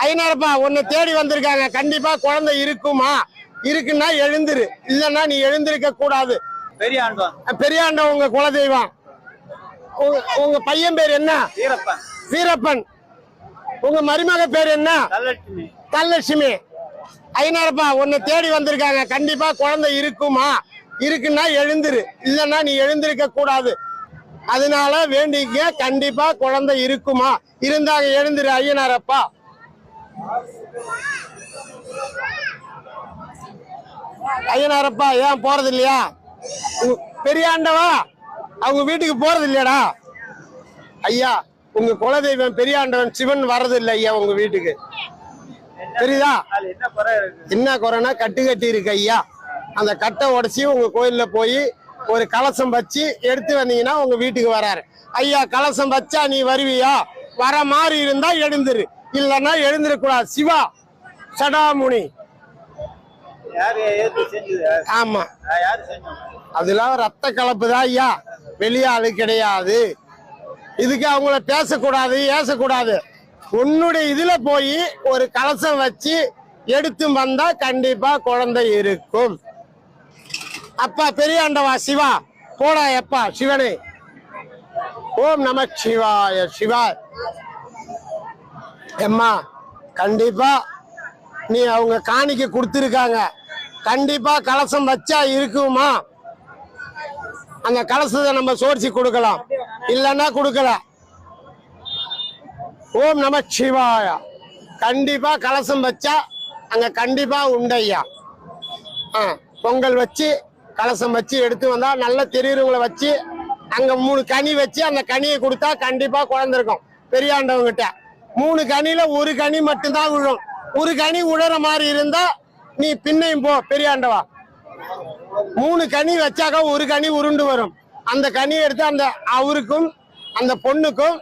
ஐயனாரப்பா உன்னை தேடி வந்திருக்காங்க. கண்டிப்பா குழந்தை இருக்குமா? இருக்குன்னா எழுந்துரு, இல்லன்னா நீ எழுந்திருக்க கூடாது. பெரியாண்டம் உங்க குலதெய்வம். உங்க பையன் பேர் என்ன? வீரப்பன். உங்க மருமக பேர் என்ன? தனலட்சுமி. ஐயனாரப்பா உன்னை தேடி வந்திருக்காங்க. கண்டிப்பா குழந்தை இருக்குமா? இருக்குன்னா எழுந்துரு, இல்லன்னா நீ எழுந்திருக்க கூடாது. அதனால வேண்டிக்க, கண்டிப்பா குழந்தை இருக்குமா? இருந்தாங்க எழுந்துரு ஐயனாரப்பா. ஐயனாரப்பா ஏன் போறது இல்லையா? பெரியாண்டவா அவங்க வீட்டுக்கு போறது இல்லையாடா? ஐயா உங்க குலதெய்வம் பெரியாண்டவன் சிவன் வர்றது இல்லை ஐயா உங்க வீட்டுக்கு. தெரியுதா? என்ன குறைனா கட்டு கட்டி இருக்கு ஐயா. அந்த கட்டை உடைச்சி உங்க கோயில்ல போய் ஒரு கலசம் வச்சு எடுத்து வந்தீங்கன்னா உங்க வீட்டுக்கு வராரு ஐயா. கலசம் வச்சா நீ வருவியா? வர மாதிரி இருந்தா எழுந்துரு, இல்லன்னா எழுந்திருக்கூடாது. சிவா சடாமுனி. ஆமா, அதெல்லாம் ரத்த கலப்புதான் ஐயா, வெளியாளு கிடையாது. இதுக்கு அவங்கள பேசக்கூடாது, ஏசக்கூடாது. உன்னுடைய இதுல போய் ஒரு கலசம் வச்சு எடுத்து வந்தா கண்டிப்பா குழந்தை இருக்கும். அப்பா பெரியாண்டவா சிவா போடா எப்பா சிவனே. ஓம் நம சிவாய. சிவா எம்மா கண்டிப்பா நீ அவங்க காணிக்க கொடுத்துருக்காங்க. கண்டிப்பா கலசம் வச்சா இருக்குமா? அந்த கலசத்தை நம்ம சோர்ச்சி கொடுக்கலாம், இல்லன்னா கொடுக்கல. ஓம் நம சிவாய. கண்டிப்பா கலசம் வச்சா அங்க கண்டிப்பா உண்டையா. பொங்கல் வச்சு கலசம் வச்சு எடுத்து வந்தா நல்ல தெரியுறவங்களை வச்சு அங்க 3 கனி வச்சு அந்த கனியை கொடுத்தா கண்டிப்பா குழந்தை இருக்கும். பெரியாண்டவங்க கிட்ட 3 கனியில ஒரு கனி மட்டும்தான் விழும். ஒரு கனி உழற மாதிரி இருந்தா நீ பின்னையும் போ பெரியாண்டவா. 3 கனி வச்சாக்கா ஒரு கனி உருண்டு வரும். அந்த கனியை எடுத்து அந்த அவருக்கும் அந்த பொண்ணுக்கும்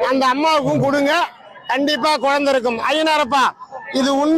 அந்த அம்மாவுக்கும் கொடுங்க, கண்டிப்பா குழந்தை இருக்கும். ஐயனாரப்பா இது உண்மை.